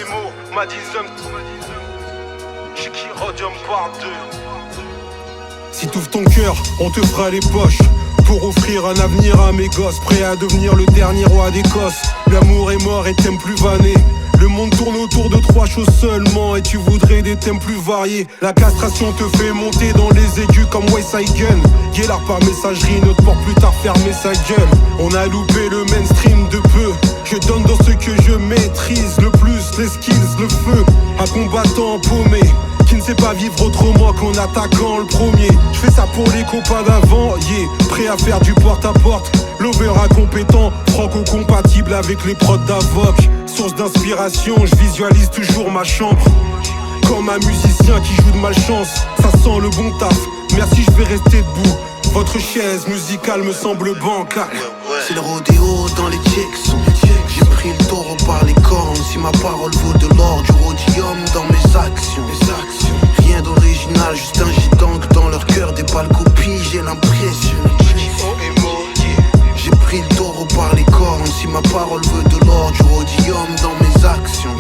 Emo, Madison, Chicky Rodium par 2. Si t'ouvres ton cœur, on te fera les poches pour offrir un avenir à mes gosses, prêt à devenir le dernier roi d'Écosse. L'amour est mort et t'aimes plus vanner. Le monde tourne autour de 3 choses seulement et tu voudrais des thèmes plus variés. La castration te fait monter dans les aigus comme West Side Gun. Guélard par messagerie, notre pour plus tard fermer sa gueule. On a loupé le mainstream de peu. Je donne dans ce que je maîtrise le plus, les skills, le feu. Un combattant paumé qui ne sait pas vivre autrement qu'en attaquant le premier. Je fais ça pour les copains d'avant, yeah. Prêt à faire du porte-à-porte. L'over incompétent, franco-compatible avec les prods d'Avoc. Source d'inspiration, je visualise toujours ma chambre comme un musicien qui joue de malchance. Ça sent le bon taf, merci je vais rester debout. Votre chaise musicale me semble bancale. C'est le rodéo dans les checks. J'ai pris le taureau par les cornes. Si ma parole vaut de l'or, du rhodium dans mes actions. Rien d'original, juste un gitank dans leur cœur. Des pâles copies, j'ai l'impression. J'ai pris le taureau par les cornes. Si ma parole veut de l'or, du rhodium dans mes actions.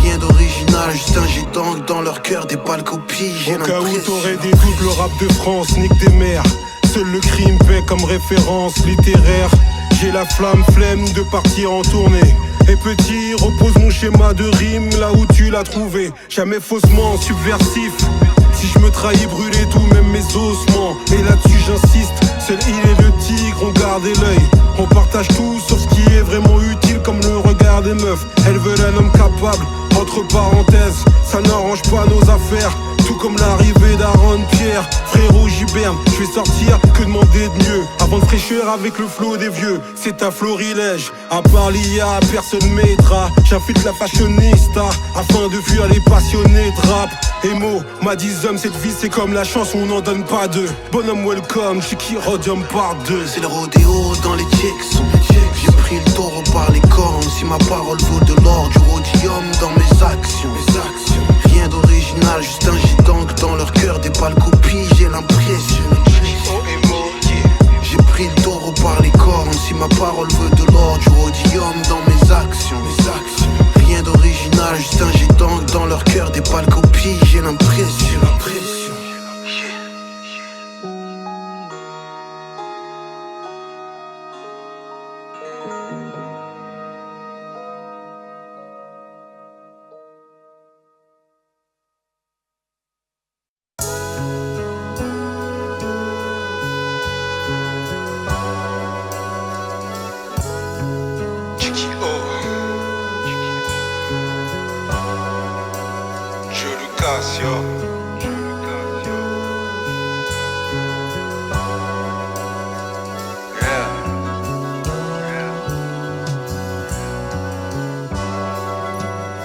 Rien d'original, juste un gitank dans leur cœur. Des pâles copies, j'ai l'impression. Au cas où t'aurais des doutes, le rap de France nique des mères. Seul le crime paie comme référence littéraire. J'ai la flemme de partir en tournée. Et petit, repose mon schéma de rime là où tu l'as trouvé. Jamais faussement subversif. Si je me trahis, brûler tout, même mes ossements. Et là-dessus j'insiste, seul il et le tigre ont gardé l'œil. On partage tout sauf ce qui est vraiment utile, comme le regard des meufs. Elles veulent un homme capable, entre parenthèses. Ça n'arrange pas nos affaires, tout comme l'arrivée d'Aaron Pierre. Frérot Giberne, je vais sortir, que demander de mieux. Avant de fraîcheur avec le flot des vieux. C'est un florilège, à part l'IA, personne m'aidera. J'infiltre la fashionista, afin de fuir les passionnés de rap. Emo, Madison, cette vie c'est comme la chance, on n'en donne pas deux. Bonhomme welcome, Chicky Rodium par 2. C'est le rodéo dans les checks. J'ai pris le taureau par les cornes. Si ma parole vaut de l'or, du rhodium dans mes actions. Rien d'original, juste un gitank dans leur cœur. Des pâles copies, j'ai l'impression. J'ai pris le taureau par les cornes. Si ma parole veut de l'or, du rhodium dans mes actions. Rien d'original, juste un gitank dans leur cœur. Des pâles copies, j'ai l'impression.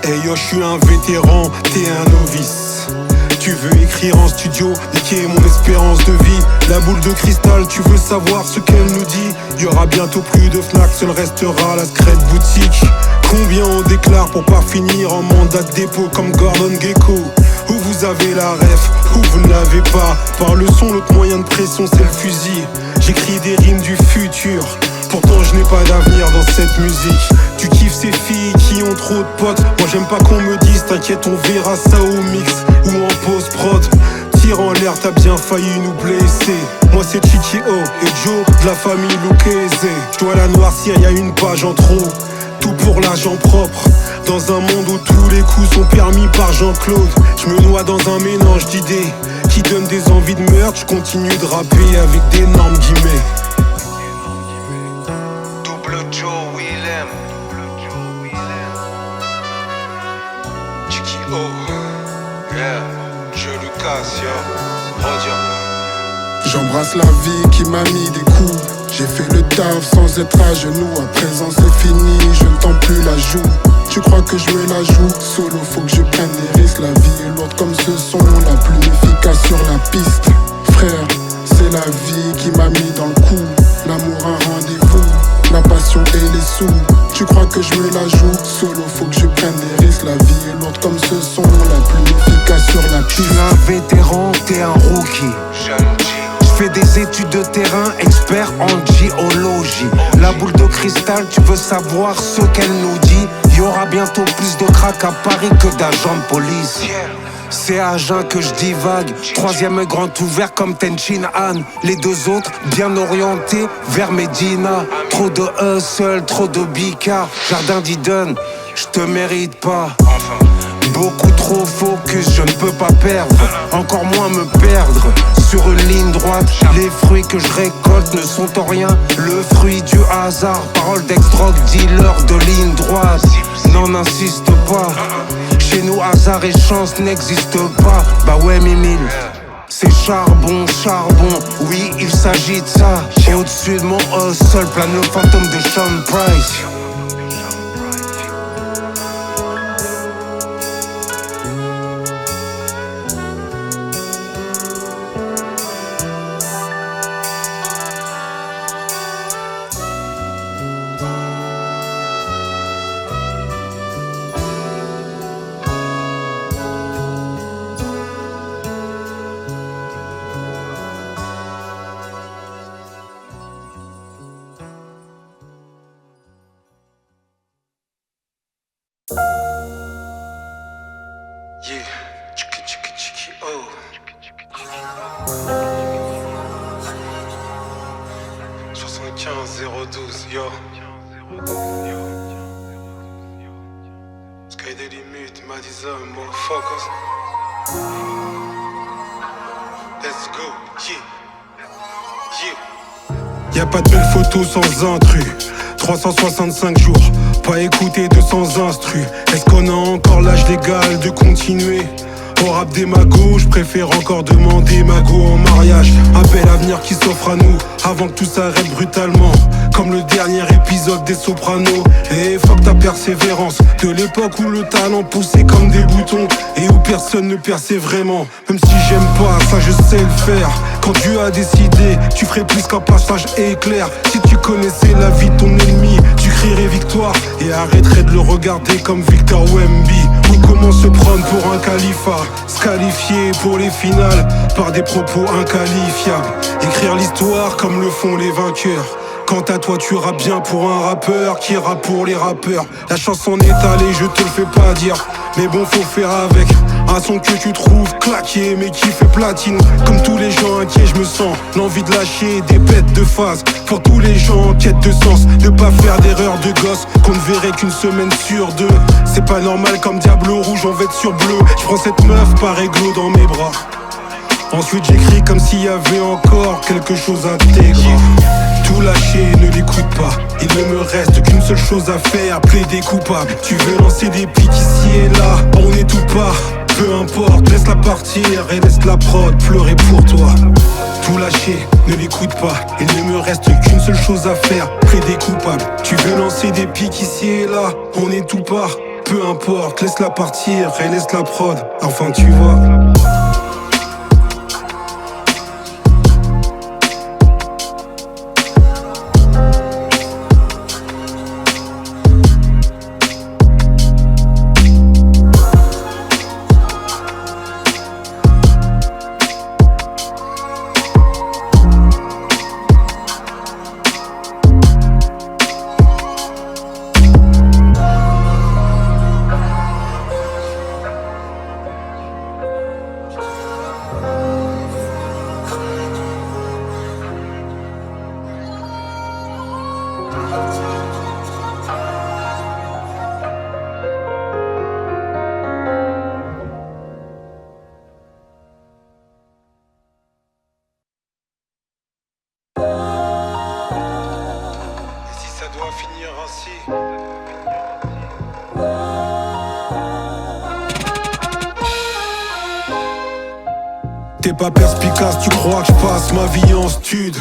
Hey yo, je suis un vétéran, t'es un novice. Tu veux écrire en studio, niquer mon espérance de vie. La boule de cristal, tu veux savoir ce qu'elle nous dit. Y'aura bientôt plus de Fnac, seul restera la secrète boutique. Combien on déclare pour pas finir en mandat de dépôt comme Gordon Gekko? Où vous avez la ref, où vous ne l'avez pas. Par le son, l'autre moyen de pression c'est le fusil. J'écris des rimes du futur, pourtant je n'ai pas d'avenir dans cette musique. Tu kiffes ces filles qui ont trop de potes. Moi j'aime pas qu'on me dise, t'inquiète on verra ça au mix ou en post-prod. Tire en l'air, t'as bien failli nous blesser. Moi c'est Chicky O et Joe de la famille Lucchese. Je dois la noircir, y'a une page en trop. Tout pour l'argent propre. Dans un monde où tous les coups sont permis par Jean-Claude. Je me noie dans un mélange d'idées qui donne des envies de meurtre. Je continue de rapper avec d'énormes guillemets. Double Joe Willem. Chicky O. Yeah. Je Lucas, yo. Rodium. J'embrasse la vie qui m'a mis des coups. J'ai fait le taf sans être à genoux. À présent c'est fini, je ne tends plus la joue. Tu crois que je me la joue solo, faut que je prenne des risques. La vie est lourde comme ce son, la plus efficace sur la piste. Frère, c'est la vie qui m'a mis dans le coup. L'amour un rendez-vous, la passion et les sous. Tu crois que je me la joue solo, faut que je prenne des risques. La vie est lourde comme ce son, la plus efficace sur la piste. Je suis un vétéran, t'es un rookie. Fais des études de terrain, expert en géologie. La boule de cristal, tu veux savoir ce qu'elle nous dit. Y'aura bientôt plus de crack à Paris que d'agents de police. C'est à jeun que je divague. Troisième grand ouvert comme Tenchin Han. Les deux autres bien orientés vers Medina. Trop de hustle, trop de bicard. Jardin d'Eden, je te mérite pas. Beaucoup trop focus, je ne peux pas perdre. Encore moins me perdre sur une ligne droite. Les fruits que je récolte ne sont en rien le fruit du hasard. Parole d'ex-drogue, dealer de ligne droite. Non, n'insiste pas. Chez nous, hasard et chance n'existent pas. Bah ouais, Mimile, c'est charbon, charbon. Oui, il s'agit de ça. Et au-dessus de mon hustle plane le fantôme de Sean Price. Yeah, chiki chiki chiki oh. 75-012, yo. Sky des limites, Madison, motherfuckers. Let's go, yeah. Yeah. Y'a pas de belle photo sans intrus. 365 jours, pas écouter 200 instrus. Est-ce qu'on a encore l'âge légal de continuer? Au rap des magos, je préfère encore demander mago en mariage. Un bel avenir qui s'offre à nous, avant que tout s'arrête brutalement. Comme le dernier épisode des Sopranos. Et fuck ta persévérance, de l'époque où le talent poussait comme des boutons et où personne ne perçait vraiment. Même si j'aime pas, ça je sais le faire. Quand Dieu a décidé, tu ferais plus qu'un passage éclair. Si tu connaissais la vie de ton ennemi, tu crierais victoire et arrêterais de le regarder comme Victor Wemby. Ou comment se prendre pour un califat, se qualifier pour les finales par des propos inqualifiables. Écrire l'histoire comme le font les vainqueurs. Quant à toi, tu rappes bien pour un rappeur qui rappe pour les rappeurs. La chanson est allée, je te le fais pas dire, mais bon, faut faire avec. Un son que tu trouves claqué, mais qui fait platine. Comme tous les gens inquiets, je me sens l'envie de lâcher des bêtes de phase. Pour tous les gens en quête de sens, de pas faire d'erreur de gosse qu'on ne verrait qu'une semaine sur deux. C'est pas normal comme Diable Rouge en vête sur bleu. Je prends cette meuf par réglo dans mes bras. Ensuite j'écris comme s'il y avait encore quelque chose à intégrer. Tout lâcher, ne l'écoute pas. Il ne me reste qu'une seule chose à faire, plaider coupable. Tu veux lancer des pics ici et là, on est tout pas. Peu importe, laisse-la partir et laisse la prod pleurer pour toi. Tout lâcher, ne l'écoute pas. Il ne me reste qu'une seule chose à faire, plaider coupable. Tu veux lancer des pics ici et là, on est tout pas. Peu importe, laisse-la partir et laisse la prod. Enfin tu vois. T'es pas perspicace, tu crois que je passe ma vie en stud.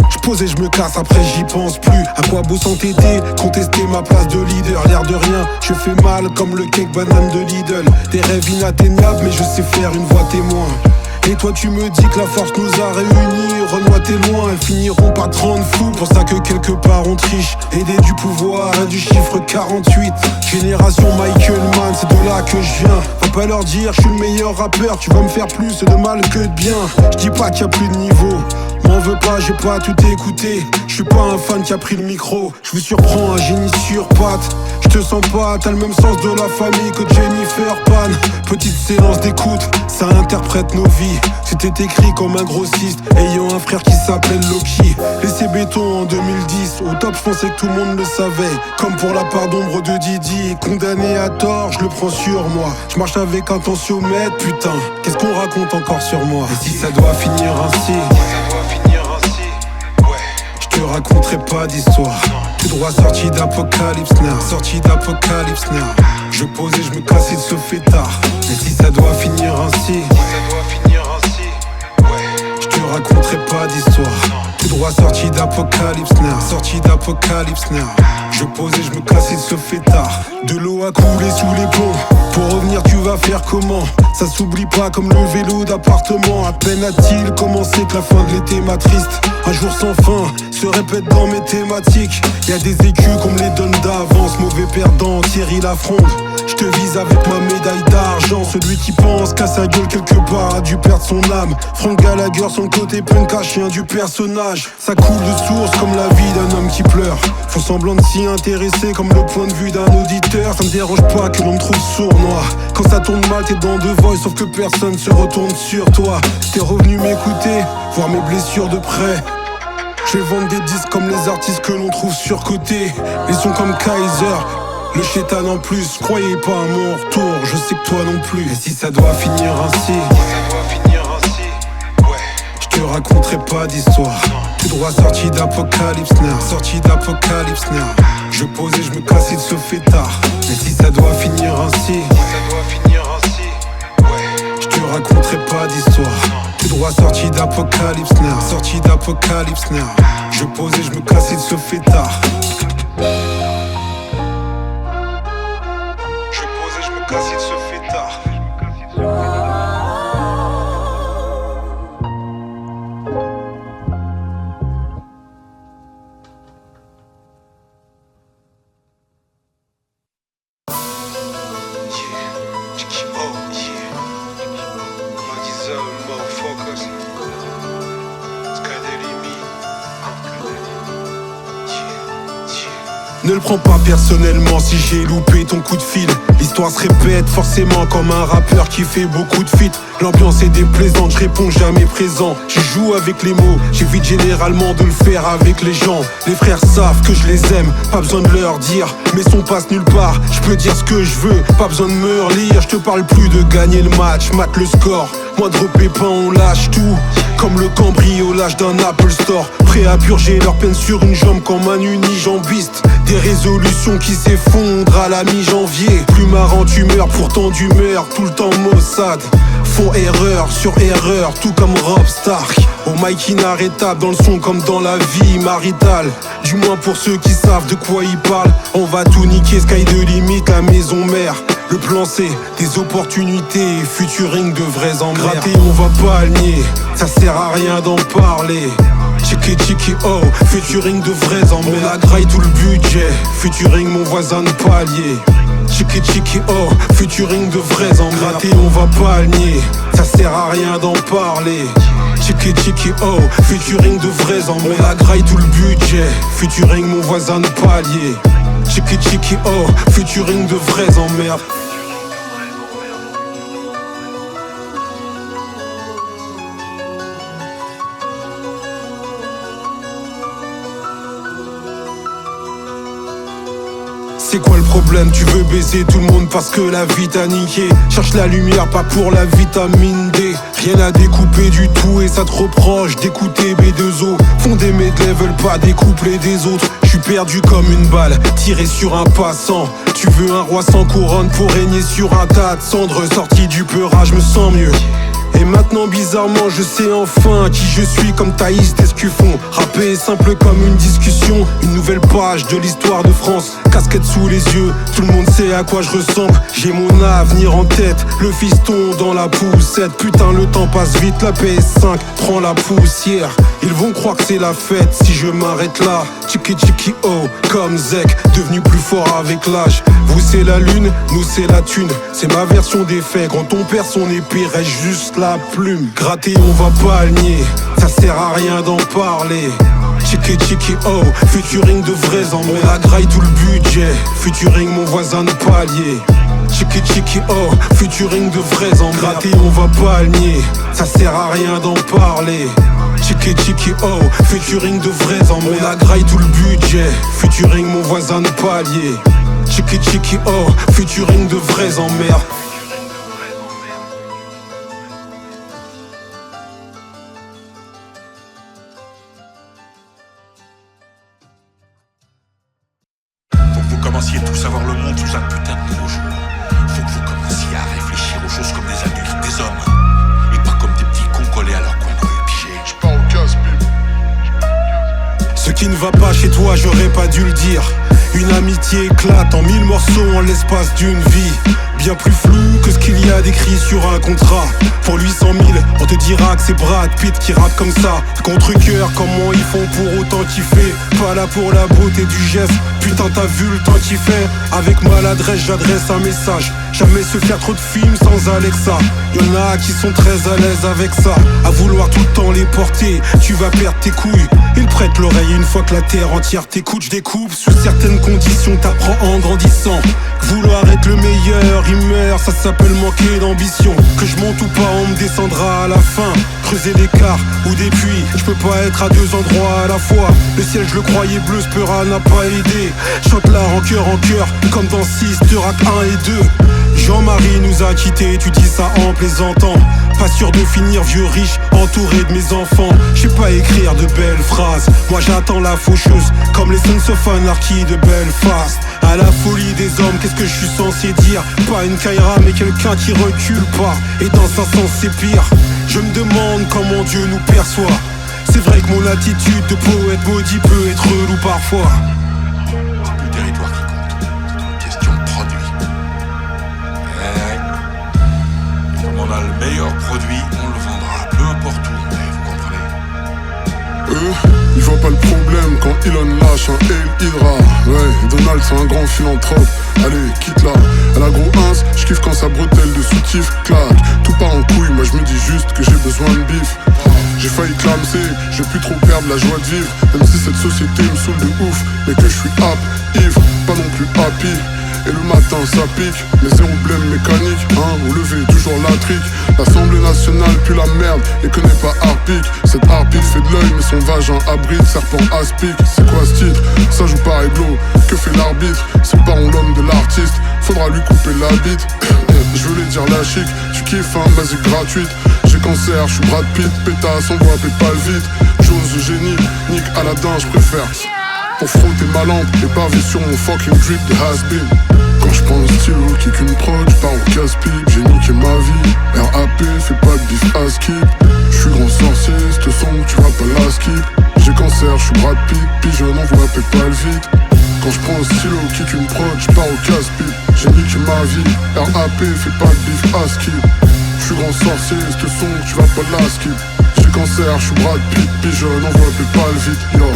Je pose et je me casse, après j'y pense plus. À quoi beau s'entêter, contester ma place de leader. L'air de rien, je fais mal comme le cake banane de Lidl. Des rêves inatteignables mais je sais faire une voix témoin. Et toi tu me dis que la force nous a réunis. Renoir t'es loin, elles finiront par te rendre fou. Pour ça que quelque part on triche. Aider du pouvoir, du chiffre 48. Génération Michael Mann, c'est de là que je viens. Va pas leur dire je suis le meilleur rappeur. Tu vas me faire plus de mal que de bien. Je dis pas qu'il y a plus de niveau, m'en veux pas, j'ai pas tout écouté. Je suis pas un fan qui a pris le micro. Je vous surprends, un génie sur pattes. Je te sens pas, t'as le même sens de la famille que Jennifer Pan. Petite séance d'écoute, ça interprète nos vies. C'était écrit comme un grossiste ayant un frère qui s'appelle Loki. Laissé béton en 2010, au top je pensais que tout le monde le savait. Comme pour la part d'ombre de Didi, condamné à tort, je le prends sur moi. Je marche avec un tensiomètre, putain, qu'est-ce qu'on raconte encore sur moi? Et si ça doit finir ainsi, je te raconterai pas d'histoire. Tout droit sorti d'Apocalypse Now, sorti d'Apocalypse Now. Je pose et je me casse, il se fait tard. Et si ça doit finir ainsi, je te raconterai pas d'histoire. Tout droit sorti d'Apocalypse Now, sorti d'Apocalypse Now. Je pose et je me casse, il se fait tard. De l'eau a coulé sous les ponts. Pour revenir tu vas faire comment? Ça s'oublie pas comme le vélo d'appartement. À peine a-t-il commencé que la fin de l'été m'a triste. Un jour sans fin se répète dans mes thématiques. Y'a des écus qu'on me les donne d'avance. Mauvais perdant, Thierry Lafronde. Je te vise avec ma médaille d'argent. Celui qui pense qu'à sa gueule quelque part a dû perdre son âme. Frank Gallagher, son côté punk à chien du personnage. Ça coule de source comme la vie d'un homme qui pleure. Font semblant de s'y intéresser comme le point de vue d'un auditeur. Ça me dérange pas que l'on me trouve sournois. Quand ça tourne mal t'es dans The Voice, sauf que personne se retourne sur toi. T'es revenu m'écouter, voir mes blessures de près. Je vais vendre des disques comme les artistes que l'on trouve surcotés. Les sons comme Kaiser, le chétan en plus. Croyez pas à mon retour, je sais que toi non plus. Et si ça doit finir ainsi, je te raconterai pas d'histoire. Tout droit sorti d'Apocalypse Now, sorti d'Apocalypse Now. Je pose et je me casse, il se fait tard. Et si ça doit finir ainsi, je te raconterai pas d'histoire. Tout droit sorti d'Apocalypse Now, sorti d'Apocalypse Now. Je pose et je me casse, il se fait tard. Je pose et je me casse, il se fait tard. Ne le prends pas personnellement si j'ai loupé ton coup de fil. L'histoire se répète forcément comme un rappeur qui fait beaucoup de feats. L'ambiance est déplaisante, je réponds jamais présent. Je joue avec les mots, j'évite généralement de le faire avec les gens. Les frères savent que je les aime, pas besoin de leur dire. Mes sons passent nulle part, je peux dire ce que je veux, pas besoin de me relire. Je te parle plus de gagner le match, mate le score. Moindre pépin on lâche tout, comme le cambriolage d'un Apple Store. Prêt à purger leur peine sur une jambe comme un unijambiste. Des résolutions qui s'effondrent à la mi-janvier. Plus marrant tu meurs, pourtant d'humeur, tout le temps Mossad. Font erreur sur erreur, tout comme Rob Stark. Au mic inarrêtable, dans le son comme dans la vie maritale. Du moins pour ceux qui savent de quoi ils parlent. On va tout niquer, sky de limite, la maison mère. Le plan c'est des opportunités, futuring de vrais emmerdes. Gratter on va pas le nier, ça sert à rien d'en parler. Chiki oh, futuring de vrais emmerdes. On a graille tout le budget, futuring mon voisin de palier. Chiki oh, futuring de vrais emmerdes. Gratter on va pas le nier, ça sert à rien d'en parler. Chiki oh, futuring de vrais emmerdes. On a graille tout le budget, futuring mon voisin de palier. Chiki oh, futuring de vrais emmerdes. C'est quoi le problème? Tu veux baiser tout le monde parce que la vie t'a niqué. Cherche la lumière, pas pour la vitamine D. Rien à découper du tout et ça te reproche d'écouter B2O. Font des medley, veulent pas découpler des autres. J'suis perdu comme une balle, tiré sur un passant. Tu veux un roi sans couronne pour régner sur un tas de cendres. Sorti du peurage, me sens mieux. Et maintenant bizarrement je sais enfin qui je suis comme Thaïs Descuffon. Rapper est simple comme une discussion, une nouvelle page de l'histoire de France. Casquette sous les yeux, tout le monde sait à quoi je ressemble. J'ai mon avenir en tête, le fiston dans la poussette. Putain le temps passe vite, la PS5 prend la poussière. Ils vont croire que c'est la fête si je m'arrête là. Tchiki tchiki oh, comme Zek, devenu plus fort avec l'âge. Vous c'est la lune, nous c'est la thune. C'est ma version des faits, quand on perd son épée reste juste la plume. Gratter on va pas le nier, ça sert à rien d'en parler. Tchiki tchiki oh, featuring de vrais en on a graille tout le budget. Featuring mon voisin de palier. Tchiki tchiki oh, featuring de vrais en gratter on va pas le nier, ça sert à rien d'en parler. Tchiki tchiki oh, featuring de vrais en on a graille tout le budget. Featuring mon voisin de palier. Tchiki tchiki oh, featuring de vrais en mer. Faut que vous commenciez tous à voir le monde sous un putain de nouveau jour. Faut que vous commenciez à réfléchir aux choses comme des adultes, des hommes, et pas comme des petits cons collés à leur coin dans le pied. J'pars au casse-pipe. Ce qui ne va pas chez toi, j'aurais pas dû le dire. Une amitié éclate en 1000 morceaux en l'espace d'une vie. Bien plus flou que ce qu'il y a d'écrit sur un contrat. Pour 800 000, on te dira que c'est Brad Pitt qui rappe comme ça. Contre-cœur, comment ils font pour autant kiffer. Pas là pour la beauté du geste. Putain t'as vu le temps qu'il fait. Avec maladresse j'adresse un message. Jamais se faire trop de films sans Alexa. Y'en a qui sont très à l'aise avec ça. À vouloir tout le temps les porter, tu vas perdre tes couilles. Ils prêtent l'oreille une fois que la terre entière t'écoute. Je découpe sous certaines conditions, t'apprends en grandissant. Vouloir être le meilleur, il meurt, ça s'appelle manquer d'ambition. Que je monte ou pas, on me descendra à la fin. Creuser l'écart ou des puits, je peux pas être à deux endroits à la fois. Le ciel je le croyais bleu, ce Spera n'a pas aidé. Chante la en cœur, comme dans 6, te rack 1 et 2. Jean-Marie nous a quittés, tu dis ça en plaisantant. Pas sûr de finir vieux riche, entouré de mes enfants. Je sais pas écrire de belles phrases, moi j'attends la faucheuse. Comme les Sons of Anarchy de Belfast. À la folie des hommes, qu'est-ce que je suis censé dire? Pas une Kaira mais quelqu'un qui recule pas. Et dans un sens c'est pire. Je me demande comment Dieu nous perçoit. C'est vrai que mon attitude de poète maudit peut être relou parfois. C'est plus le territoire qui compte, question de produit. Et comme on a le meilleur produit, on le vendra, peu importe où, vous comprenez. Ils voient pas le problème quand Elon lâche un Hail Hydra. Ouais, Donald c'est un grand philanthrope. Allez, quitte-la. Elle a gros ins, j'kiffe quand sa bretelle de soutif claque. Tout part en couille, moi j'me dis juste que j'ai besoin de bif. J'ai failli clamser, j'ai plus trop perdre la joie de vivre. Même si cette société me saoule de ouf, mais que je suis ivre, pas non plus happy. Et le matin ça pique, mais zéro blême mécanique, hein, au lever toujours la trique. L'Assemblée nationale pue la merde et connaît pas Harpic. Cette harpique fait de l'œil mais son vagin abrite serpent aspic. C'est quoi ce titre? Ça joue pas réglo, que fait l'arbitre? C'est pas l'homme de l'artiste, faudra lui couper la bite. Je voulais dire la chic, tu kiffes hein, basique gratuite. J'ai cancer, je suis Brad Pitt, pétasse, on voit pétale vite. Chose de génie, nique Aladdin, je préfère. Pour frotter ma lampe et pavé sur mon fucking drip de has-been. Quand je prends le stylo, kick une prod, j'pars au casse-pipe, j'ai niqué ma vie. RAP, fais pas de bif à skip. J'suis grand sorcier, c'te son tu vas pas la skip. J'ai cancer, j'suis Brad Pitt, puis je n'envoie pétale vite. Quand je prends le stylo, kick une prod, j'pars au casse-pipe, j'ai niqué ma vie. RAP, fais pas de bif à skip. J'suis grand sorcier, c'te son tu vas pas la skip. J'ai cancer, j'suis Brad Pitt, puis je n'envoie pétale vite, yo.